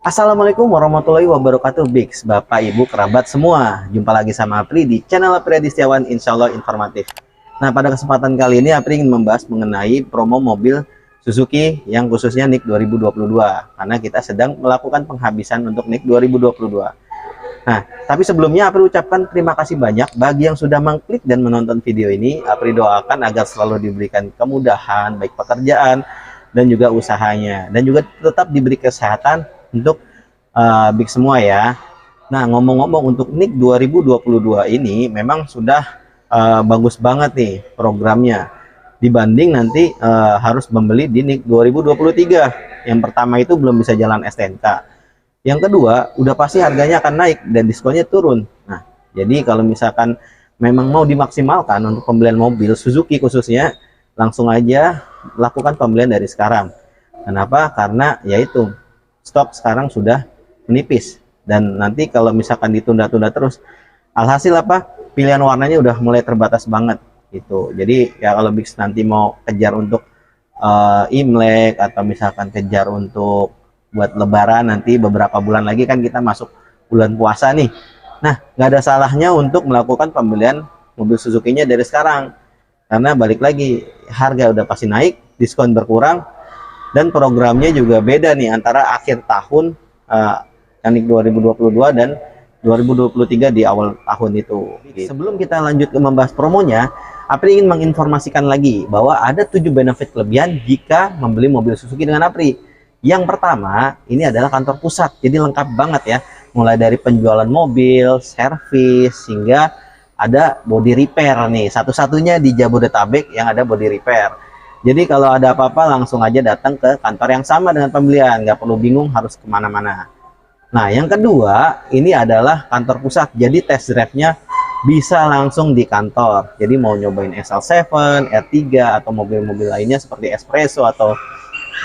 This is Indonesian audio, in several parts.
Assalamualaikum warahmatullahi wabarakatuh, Biks, Bapak, Ibu, kerabat semua. Jumpa lagi sama Apri di channel Apri Adistiawan, insya Allah informatif. Nah, pada kesempatan kali ini Apri ingin membahas mengenai promo mobil Suzuki yang khususnya NIK 2022. Karena kita sedang melakukan penghabisan untuk NIK 2022. Nah, tapi sebelumnya Apri ucapkan terima kasih banyak bagi yang sudah mengklik dan menonton video ini. Apri doakan agar selalu diberikan kemudahan, baik pekerjaan dan juga usahanya. Dan juga tetap diberi kesehatan untuk Big semua ya. Nah, ngomong-ngomong untuk NIK 2022 ini memang sudah bagus banget nih programnya dibanding nanti harus membeli di NIK 2023. Yang pertama itu belum bisa jalan STNK. Yang kedua, udah pasti harganya akan naik dan diskonnya turun. Nah, jadi kalau misalkan memang mau dimaksimalkan untuk pembelian mobil Suzuki khususnya, langsung aja lakukan pembelian dari sekarang. Kenapa? Karena yaitu stok sekarang sudah menipis, dan nanti kalau misalkan ditunda-tunda terus, alhasil apa, pilihan warnanya udah mulai terbatas banget gitu. Jadi ya kalau Bix nanti mau kejar untuk Imlek atau misalkan kejar untuk buat Lebaran, nanti beberapa bulan lagi kan kita masuk bulan puasa nih. Nah, nggak ada salahnya untuk melakukan pembelian mobil Suzuki-nya dari sekarang, karena balik lagi harga udah pasti naik, diskon berkurang, dan programnya juga beda nih antara akhir tahun NIK 2022 dan 2023 di awal tahun itu. Sebelum kita lanjut ke membahas promonya, Apri ingin menginformasikan lagi bahwa ada 7 benefit kelebihan jika membeli mobil Suzuki dengan Apri. Yang pertama, ini adalah kantor pusat, jadi lengkap banget ya. Mulai dari penjualan mobil, servis, hingga ada body repair nih. Satu-satunya di Jabodetabek yang ada body repair. Jadi kalau ada apa-apa langsung aja datang ke kantor yang sama dengan pembelian, nggak perlu bingung harus kemana-mana. Nah, yang kedua, ini adalah kantor pusat, jadi test drive-nya bisa langsung di kantor. Jadi mau nyobain XL7, R3, atau mobil-mobil lainnya seperti Espresso, atau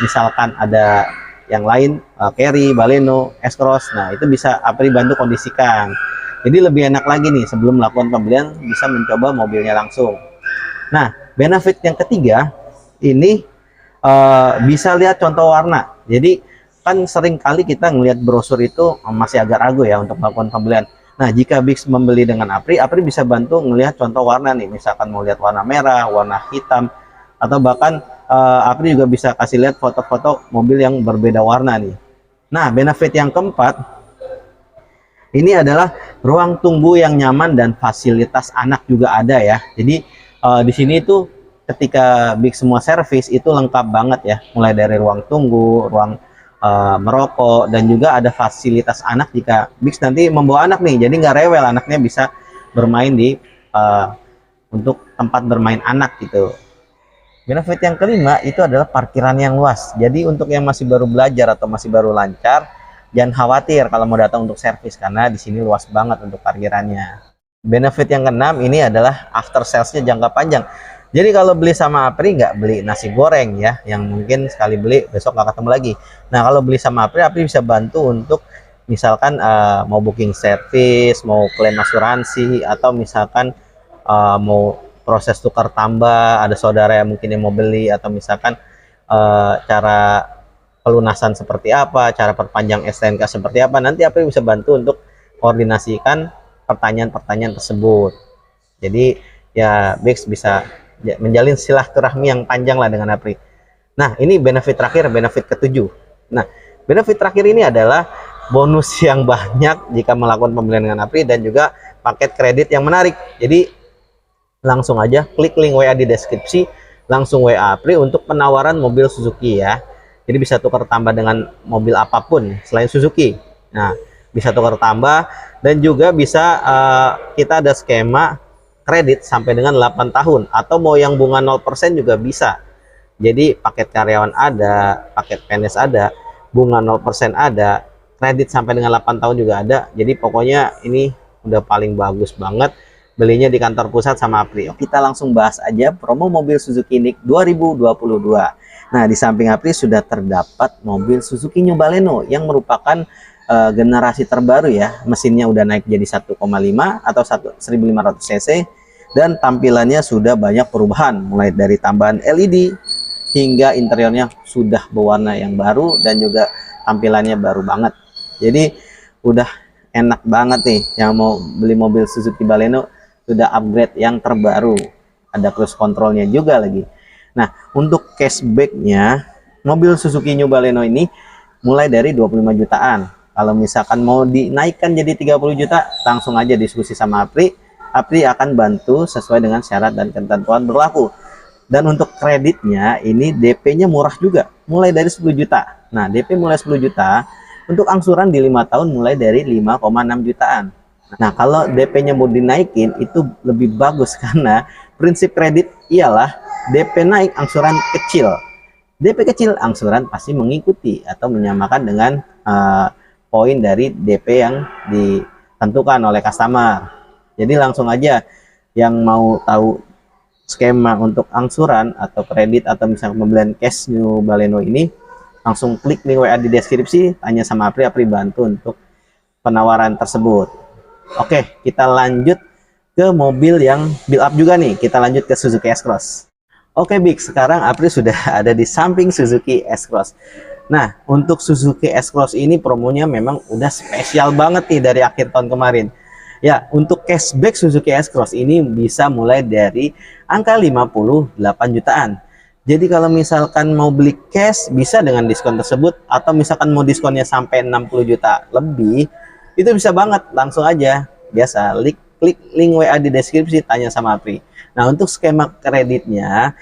misalkan ada yang lain, Carry, Baleno, S-Cross, nah itu bisa Apri bantu kondisikan. Jadi lebih enak lagi nih, sebelum melakukan pembelian bisa mencoba mobilnya langsung. Nah, benefit yang ketiga, ini bisa lihat contoh warna. Jadi kan sering kali kita ngelihat brosur itu masih agak ragu ya untuk melakukan pembelian. Nah, jika Bix membeli dengan Apri bisa bantu ngelihat contoh warna nih. Misalkan mau lihat warna merah, warna hitam, atau bahkan Apri juga bisa kasih lihat foto-foto mobil yang berbeda warna nih. Nah, benefit yang keempat, ini adalah ruang tunggu yang nyaman dan fasilitas anak juga ada ya. Jadi di sini itu ketika Bix semua servis itu lengkap banget ya. Mulai dari ruang tunggu, ruang merokok, dan juga ada fasilitas anak jika Bix nanti membawa anak nih, jadi nggak rewel, anaknya bisa bermain di untuk tempat bermain anak gitu. Benefit yang kelima itu adalah parkiran yang luas. Jadi untuk yang masih baru belajar atau masih baru lancar, jangan khawatir kalau mau datang untuk servis, karena di sini luas banget untuk parkirannya. Benefit yang keenam ini adalah after salesnya jangka panjang. Jadi kalau beli sama Apri nggak beli nasi goreng ya, yang mungkin sekali beli besok nggak ketemu lagi. Nah, kalau beli sama Apri bisa bantu untuk misalkan mau booking servis, mau klaim asuransi, atau misalkan mau proses tukar tambah, ada saudara yang mungkin yang mau beli, atau misalkan cara pelunasan seperti apa, cara perpanjang STNK seperti apa, nanti Apri bisa bantu untuk koordinasikan pertanyaan-pertanyaan tersebut. Jadi ya Bix bisa menjalin silaturahmi yang panjang lah dengan Apri. Nah, ini benefit terakhir, benefit ketujuh. Nah, benefit terakhir ini adalah bonus yang banyak jika melakukan pembelian dengan Apri, dan juga paket kredit yang menarik. Jadi langsung aja klik link WA di deskripsi, langsung WA Apri untuk penawaran mobil Suzuki ya. Jadi bisa tukar tambah dengan mobil apapun selain Suzuki. Nah, bisa tukar tambah, dan juga bisa kita ada skema kredit sampai dengan 8 tahun, atau mau yang bunga 0% juga bisa. Jadi paket karyawan ada, paket PNS ada, bunga 0% ada, kredit sampai dengan 8 tahun juga ada. Jadi pokoknya ini udah paling bagus banget, belinya di kantor pusat sama Apri. Kita langsung bahas aja promo mobil Suzuki NIK 2022. Nah, di samping Apri sudah terdapat mobil Suzuki New Baleno yang merupakan generasi terbaru ya. Mesinnya udah naik jadi 1,5 atau 1500 cc, dan tampilannya sudah banyak perubahan, mulai dari tambahan LED hingga interiornya sudah berwarna yang baru, dan juga tampilannya baru banget. Jadi udah enak banget nih yang mau beli mobil Suzuki Baleno, sudah upgrade yang terbaru, ada cruise controlnya juga lagi. Nah, untuk cashbacknya mobil Suzuki New Baleno ini mulai dari 25 jutaan. Kalau misalkan mau dinaikkan jadi 30 juta, langsung aja diskusi sama Apri. Apri akan bantu sesuai dengan syarat dan ketentuan berlaku. Dan untuk kreditnya ini DP-nya murah juga, mulai dari 10 juta. Nah, DP mulai 10 juta, untuk angsuran di 5 tahun mulai dari 5,6 jutaan. Nah, kalau DP-nya mau dinaikin itu lebih bagus karena prinsip kredit ialah DP naik angsuran kecil. DP kecil angsuran pasti mengikuti atau menyamakan dengan poin dari DP yang ditentukan oleh customer. Jadi langsung aja yang mau tahu skema untuk angsuran atau kredit atau misalnya pembelian cash New Baleno ini, langsung klik link WA di deskripsi, tanya sama Apri, Apri bantu untuk penawaran tersebut. Oke, kita lanjut ke mobil yang build up juga nih. Kita lanjut ke Suzuki S-Cross. Oke, Big, sekarang Apri sudah ada di samping Suzuki S-Cross. Nah, untuk Suzuki S-Cross ini promonya memang udah spesial banget nih dari akhir tahun kemarin. Ya, untuk cashback Suzuki S-Cross ini bisa mulai dari angka 58 jutaan. Jadi kalau misalkan mau beli cash bisa dengan diskon tersebut, atau misalkan mau diskonnya sampai 60 juta lebih, itu bisa banget, langsung aja. Biasa, klik link WA di deskripsi, tanya sama Apri. Nah, untuk skema kreditnya,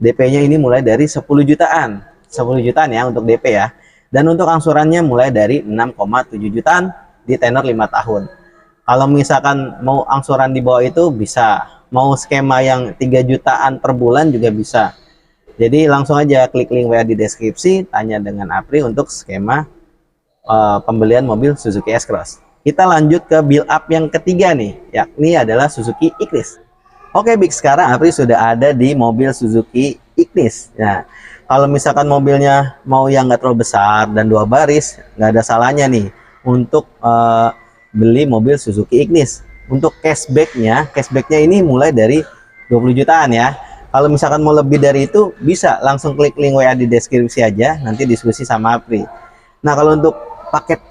DP-nya ini mulai dari 10 jutaan. 10 jutaan ya untuk DP ya. Dan untuk angsurannya mulai dari 6,7 jutaan di tenor 5 tahun. Kalau misalkan mau angsuran di bawah itu bisa. Mau skema yang 3 jutaan per bulan juga bisa. Jadi langsung aja klik link WA di deskripsi, tanya dengan Apri untuk skema pembelian mobil Suzuki S-Cross. Kita lanjut ke build up yang ketiga nih, yakni adalah Suzuki Ignis. Oke, Big, sekarang Apri sudah ada di mobil Suzuki Ignis. Nah, kalau misalkan mobilnya mau yang nggak terlalu besar dan 2 baris, nggak ada salahnya nih untuk beli mobil Suzuki Ignis. Untuk cashbacknya ini mulai dari 20 jutaan ya. Kalau misalkan mau lebih dari itu, bisa langsung klik link WA di deskripsi aja, nanti diskusi sama Apri. Nah, kalau untuk paket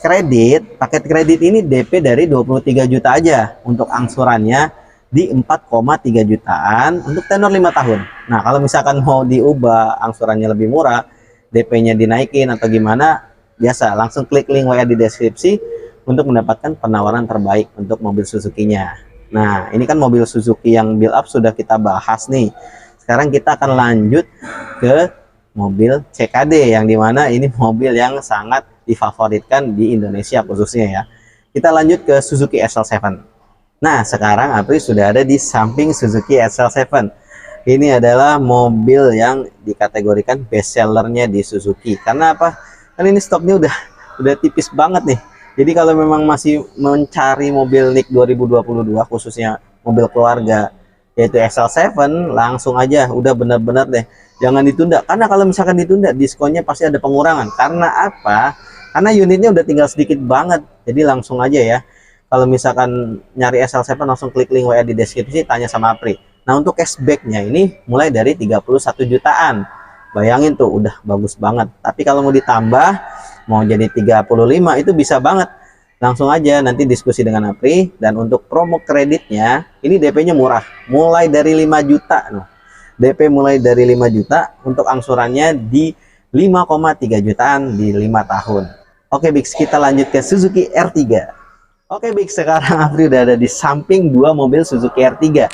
kredit ini DP dari 23 juta aja. Untuk angsurannya di 4,3 jutaan untuk tenor 5 tahun. Nah, kalau misalkan mau diubah angsurannya lebih murah, DP-nya dinaikin atau gimana, biasa langsung klik link WA di deskripsi untuk mendapatkan penawaran terbaik untuk mobil Suzuki-nya. Nah, ini kan mobil Suzuki yang build up sudah kita bahas nih. Sekarang kita akan lanjut ke mobil CKD, yang dimana ini mobil yang sangat difavoritkan di Indonesia khususnya ya. Kita lanjut ke Suzuki SL7. Nah, sekarang Apri sudah ada di samping Suzuki SL7. Ini adalah mobil yang dikategorikan best sellernya di Suzuki. Karena apa? Kan ini stoknya udah tipis banget nih. Jadi kalau memang masih mencari mobil NIK 2022 khususnya mobil keluarga yaitu SL7, langsung aja, udah benar-benar deh, jangan ditunda. Karena kalau misalkan ditunda, diskonnya pasti ada pengurangan. Karena apa? Karena unitnya udah tinggal sedikit banget. Jadi langsung aja ya, kalau misalkan nyari SL7 langsung klik link WA di deskripsi, tanya sama Apri. Nah, untuk cashbacknya ini mulai dari 31 jutaan. Bayangin tuh, udah bagus banget. Tapi kalau mau ditambah, mau jadi 35, itu bisa banget. Langsung aja nanti diskusi dengan Apri. Dan untuk promo kreditnya ini DP-nya murah, mulai dari 5 juta. DP mulai dari 5 juta, untuk angsurannya di 5,3 jutaan di 5 tahun. Oke, Bix, kita lanjut ke Suzuki R3. Oke, Bix, sekarang Apri udah ada di samping 2 mobil Suzuki R3.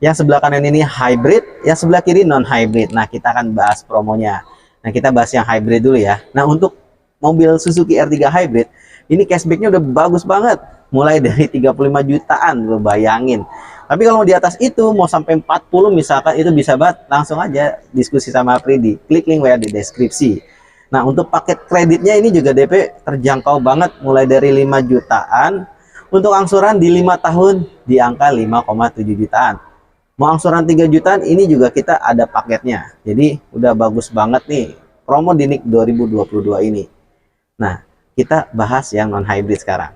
Yang sebelah kanan ini hybrid, yang sebelah kiri non hybrid. Nah, kita akan bahas promonya. Nah, kita bahas yang hybrid dulu ya. Nah, untuk mobil Suzuki R3 hybrid ini cashbacknya udah bagus banget, mulai dari 35 jutaan, lo bayangin. Tapi kalau di atas itu mau sampai 40 misalkan, itu bisa banget, langsung aja diskusi sama Apri di klik link WA di deskripsi. Nah, untuk paket kreditnya ini juga DP terjangkau banget, mulai dari 5 jutaan, untuk angsuran di 5 tahun di angka 5,7 jutaan. Mau angsuran 3 jutaan ini juga kita ada paketnya. Jadi udah bagus banget nih promo di NIK 2022 ini. Nah, kita bahas yang non hybrid sekarang.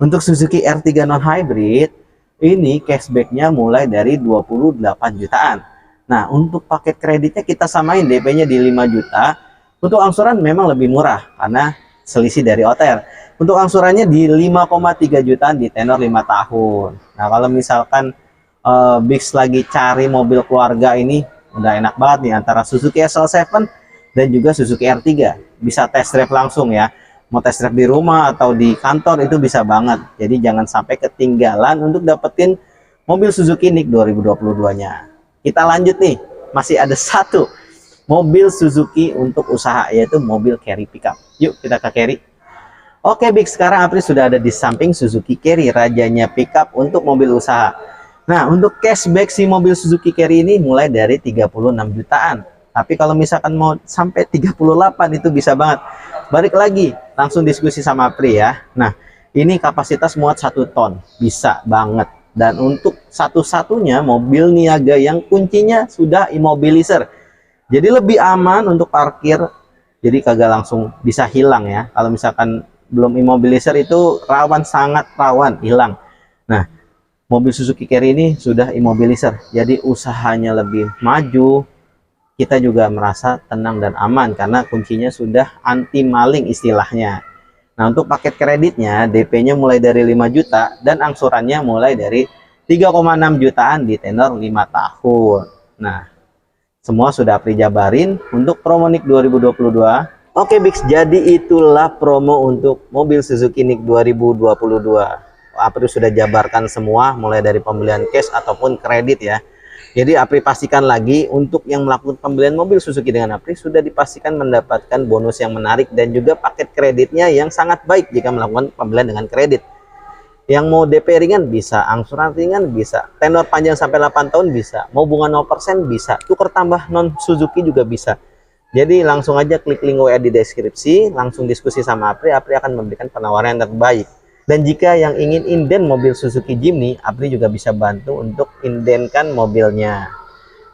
Untuk Suzuki R3 non hybrid ini cashbacknya mulai dari 28 jutaan. Nah, untuk paket kreditnya kita samain, DP-nya di 5 juta. Untuk angsuran memang lebih murah karena selisih dari OTR. Untuk angsurannya di 5,3 jutaan di tenor 5 tahun. Nah, kalau misalkan Bix lagi cari mobil keluarga ini, udah enak banget nih antara Suzuki SL7 dan juga Suzuki R3. Bisa test drive langsung ya. Mau test drive di rumah atau di kantor itu bisa banget. Jadi jangan sampai ketinggalan untuk dapetin mobil Suzuki Nick 2022-nya. Kita lanjut nih, masih ada satu mobil Suzuki untuk usaha, yaitu mobil carry pickup. Yuk kita ke carry. Oke Bix, sekarang Apri sudah ada di samping Suzuki Carry, rajanya pickup untuk mobil usaha. Nah, untuk cashback si mobil Suzuki Carry ini mulai dari 36 jutaan. Tapi kalau misalkan mau sampai 38 itu bisa banget. Balik lagi, langsung diskusi sama Apri ya. Nah, ini kapasitas muat 1 ton, bisa banget. Dan untuk satu-satunya mobil niaga yang kuncinya sudah immobilizer. Jadi lebih aman untuk parkir, jadi kagak langsung bisa hilang ya. Kalau misalkan belum immobilizer itu rawan, sangat rawan hilang. Nah, mobil Suzuki Carry ini sudah immobilizer, jadi usahanya lebih maju. Kita juga merasa tenang dan aman karena kuncinya sudah anti maling istilahnya. Nah, untuk paket kreditnya DP-nya mulai dari 5 juta dan angsurannya mulai dari 3,6 jutaan di tenor 5 tahun. Nah, semua sudah Apri jabarin untuk promo Nick 2022. Oke Bix, jadi itulah promo untuk mobil Suzuki Nick 2022. Apri sudah jabarkan semua mulai dari pembelian cash ataupun kredit ya. Jadi Apri pastikan lagi untuk yang melakukan pembelian mobil Suzuki dengan Apri sudah dipastikan mendapatkan bonus yang menarik dan juga paket kreditnya yang sangat baik jika melakukan pembelian dengan kredit. Yang mau DP ringan bisa, angsuran ringan bisa, tenor panjang sampai 8 tahun bisa, mau bunga 0% bisa, tukar tambah non Suzuki juga bisa. Jadi langsung aja klik link WA di deskripsi, langsung diskusi sama Apri akan memberikan penawaran yang terbaik. Dan jika yang ingin inden mobil Suzuki Jimny, Apri juga bisa bantu untuk indenkan mobilnya.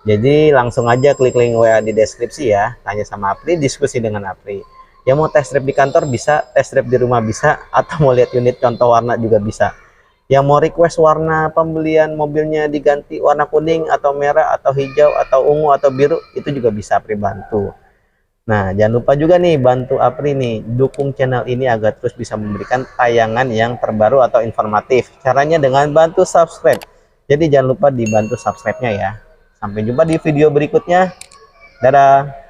Jadi langsung aja klik link WA di deskripsi ya, tanya sama Apri, diskusi dengan Apri. Yang mau test drive di kantor bisa, test drive di rumah bisa, atau mau lihat unit contoh warna juga bisa. Yang mau request warna pembelian mobilnya diganti warna kuning atau merah atau hijau atau ungu atau biru, itu juga bisa Apri bantu. Nah, jangan lupa juga nih bantu Apri nih, dukung channel ini agar terus bisa memberikan tayangan yang terbaru atau informatif. Caranya dengan bantu subscribe. Jadi jangan lupa dibantu subscribe-nya ya. Sampai jumpa di video berikutnya. Dadah.